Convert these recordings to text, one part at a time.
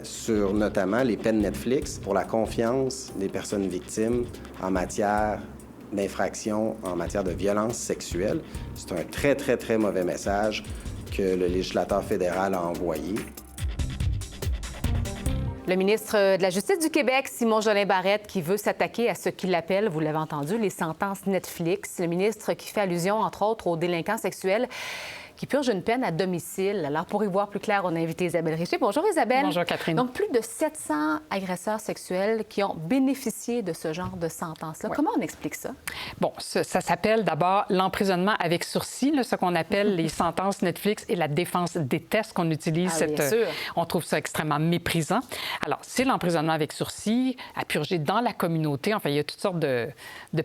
sur notamment les peines Netflix pour la confiance des personnes victimes en matière d'infraction, en matière de violence sexuelle. C'est un très, très, très mauvais message que le législateur fédéral a envoyé. Le ministre de la Justice du Québec, Simon-Jolin Barrette, qui veut s'attaquer à ce qu'il appelle, vous l'avez entendu, les sentences Netflix. Le ministre qui fait allusion, entre autres, aux délinquants sexuels qui purgent une peine à domicile. Alors, pour y voir plus clair, on a invité Isabelle Richer. Bonjour, Isabelle. Bonjour, Catherine. Donc, plus de 700 agresseurs sexuels qui ont bénéficié de ce genre de sentence-là. Ouais. Comment on explique ça? Bon, ça s'appelle d'abord l'emprisonnement avec sursis, là, ce qu'on appelle les sentences Netflix, et la défense déteste qu'on utilise on trouve ça extrêmement méprisant. Alors, c'est l'emprisonnement avec sursis à purger dans la communauté. Enfin, il y a toutes sortes de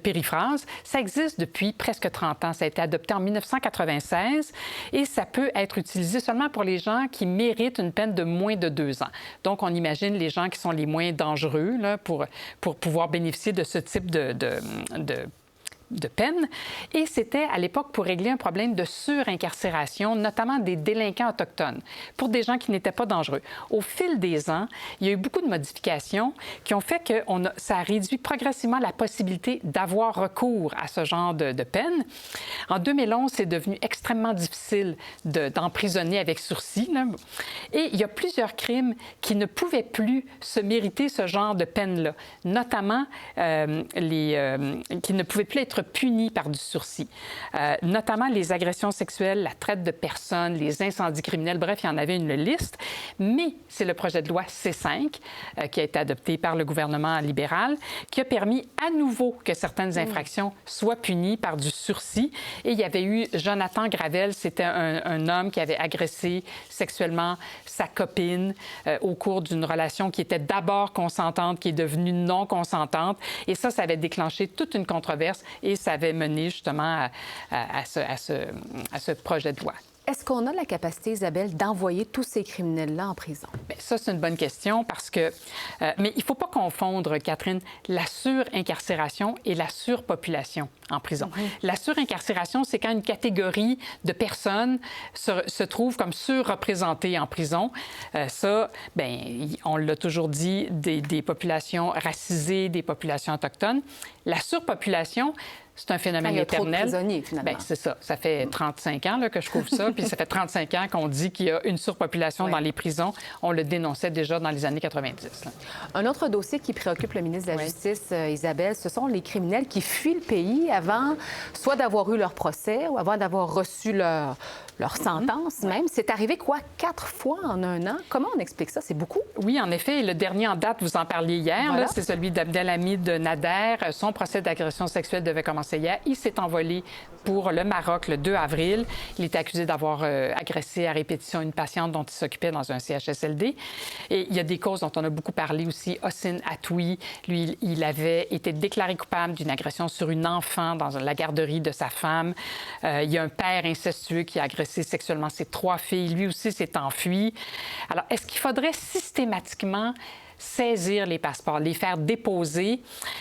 périphrases. Ça existe depuis presque 30 ans. Ça a été adopté en 1996 et ça peut être utilisé seulement pour les gens qui méritent une peine de moins de 2 ans. Donc, on imagine les gens qui sont les moins dangereux là, pour pouvoir bénéficier de ce type de peine. Et c'était à l'époque pour régler un problème de surincarcération, notamment des délinquants autochtones, pour des gens qui n'étaient pas dangereux. Au fil des ans, il y a eu beaucoup de modifications qui ont fait que ça a réduit progressivement la possibilité d'avoir recours à ce genre de peine. En 2011, c'est devenu extrêmement difficile d'emprisonner avec sursis, là. Et il y a plusieurs crimes qui ne pouvaient plus se mériter ce genre de peine-là, notamment qui ne pouvaient plus être punis par du sursis, notamment les agressions sexuelles, la traite de personnes, les incendies criminels, bref, il y en avait une liste. Mais c'est le projet de loi C5 qui a été adopté par le gouvernement libéral qui a permis à nouveau que certaines infractions soient punies par du sursis. Et il y avait eu Jonathan Gravel, c'était un homme qui avait agressé sexuellement sa copine au cours d'une relation qui était d'abord consentante, qui est devenue non consentante. Et ça avait déclenché toute une controverse et ça avait mené justement à ce projet de loi. Est-ce qu'on a la capacité, Isabelle, d'envoyer tous ces criminels-là en prison? Bien, ça, c'est une bonne question parce que... mais il ne faut pas confondre, Catherine, la surincarcération et la surpopulation en prison. La surincarcération, c'est quand une catégorie de personnes se trouve comme surreprésentée en prison. Ça, bien, on l'a toujours dit, des populations racisées, des populations autochtones. La surpopulation, c'est un phénomène éternel. Il y a trop de prisonniers, finalement. Bien, c'est ça. Ça fait 35 ans là, que je couvre ça, puis ça fait 35 ans qu'on dit qu'il y a une surpopulation dans les prisons. On le dénonçait déjà dans les années 90. Là. Un autre dossier qui préoccupe le ministre de la Justice, Isabelle, ce sont les criminels qui fuient le pays avant soit d'avoir eu leur procès ou avant d'avoir reçu leur sentence même. C'est arrivé, 4 fois en 1 an? Comment on explique ça? C'est beaucoup? Oui, en effet. Le dernier en date, vous en parliez hier, voilà. C'est celui d'Abdelhamid Nader. Son procès d'agression sexuelle devait commencer hier. Il s'est envolé pour le Maroc le 2 avril. Il est accusé d'avoir agressé à répétition une patiente dont il s'occupait dans un CHSLD. Et il y a des causes dont on a beaucoup parlé aussi. Hossein Atoui, lui, il avait été déclaré coupable d'une agression sur une enfant dans la garderie de sa femme. Il y a un père incestueux qui a agressé sexuellement ses 3 filles. Lui aussi s'est enfui. Alors, est-ce qu'il faudrait systématiquement saisir les passeports, les faire déposer?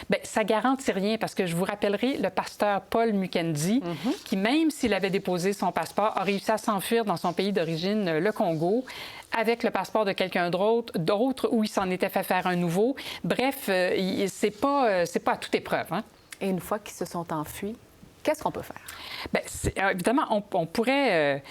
Bien, ça garantit rien parce que je vous rappellerai le pasteur Paul Mukendi, qui, même s'il avait déposé son passeport, a réussi à s'enfuir dans son pays d'origine, le Congo, avec le passeport de quelqu'un d'autre où il s'en était fait faire un nouveau. Bref, c'est pas à toute épreuve. Hein? Et une fois qu'ils se sont enfuis, qu'est-ce qu'on peut faire? Bien, évidemment, on pourrait...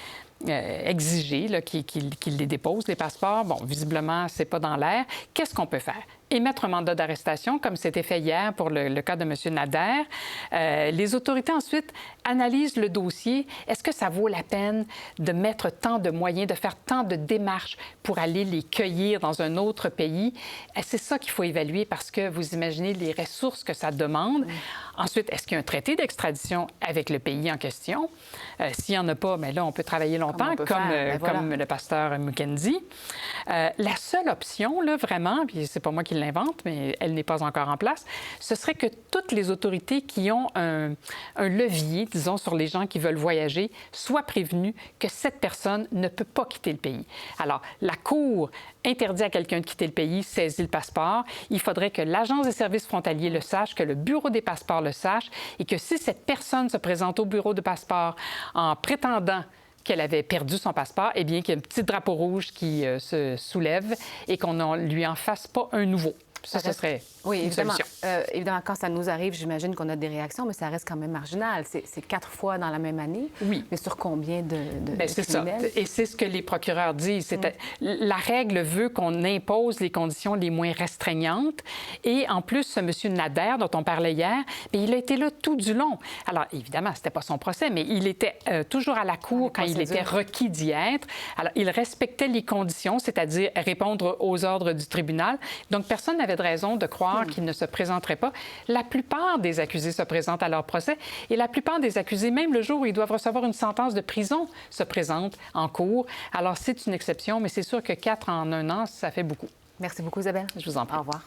exiger qu'ils les déposent, les passeports. Bon, visiblement, c'est pas dans l'air. Qu'est-ce qu'on peut faire? Émettre un mandat d'arrestation, comme c'était fait hier pour le cas de M. Nader. Les autorités, ensuite, analysent le dossier. Est-ce que ça vaut la peine de mettre tant de moyens, de faire tant de démarches pour aller les cueillir dans un autre pays? C'est ça qu'il faut évaluer parce que vous imaginez les ressources que ça demande. Ensuite, est-ce qu'il y a un traité d'extradition avec le pays en question? S'il n'y en a pas, bien là, on peut travailler longtemps, comme le pasteur Mukendi. La seule option, là, vraiment, puis c'est pas moi qui l'invente, mais elle n'est pas encore en place, ce serait que toutes les autorités qui ont un levier, disons, sur les gens qui veulent voyager, soient prévenues que cette personne ne peut pas quitter le pays. Alors, la Cour interdit à quelqu'un de quitter le pays, saisit le passeport. Il faudrait que l'Agence des services frontaliers le sache, que le Bureau des passeports le sache, et que si cette personne se présente au Bureau de passeport en prétendant qu'elle avait perdu son passeport, eh bien, qu'il y a un petit drapeau rouge qui se soulève et qu'on ne lui en fasse pas un nouveau. Ça, ce serait une solution. Évidemment, quand ça nous arrive, j'imagine qu'on a des réactions, mais ça reste quand même marginal. C'est 4 fois dans la même année. Oui. Mais sur combien de c'est ça. Et c'est ce que les procureurs disent. La règle veut qu'on impose les conditions les moins restreignantes. Et en plus, ce monsieur Nader, dont on parlait hier, bien, il a été là tout du long. Alors, évidemment, c'était pas son procès, mais il était toujours à la cour quand il était requis d'y être. Alors, il respectait les conditions, c'est-à-dire répondre aux ordres du tribunal. Donc, personne n'avait de raison de croire qu'il ne se présenterait pas. La plupart des accusés se présentent à leur procès et la plupart des accusés, même le jour où ils doivent recevoir une sentence de prison, se présentent en cours. Alors, c'est une exception, mais c'est sûr que 4 en 1 an, ça fait beaucoup. Merci beaucoup, Isabelle. Je vous en prie. Au revoir.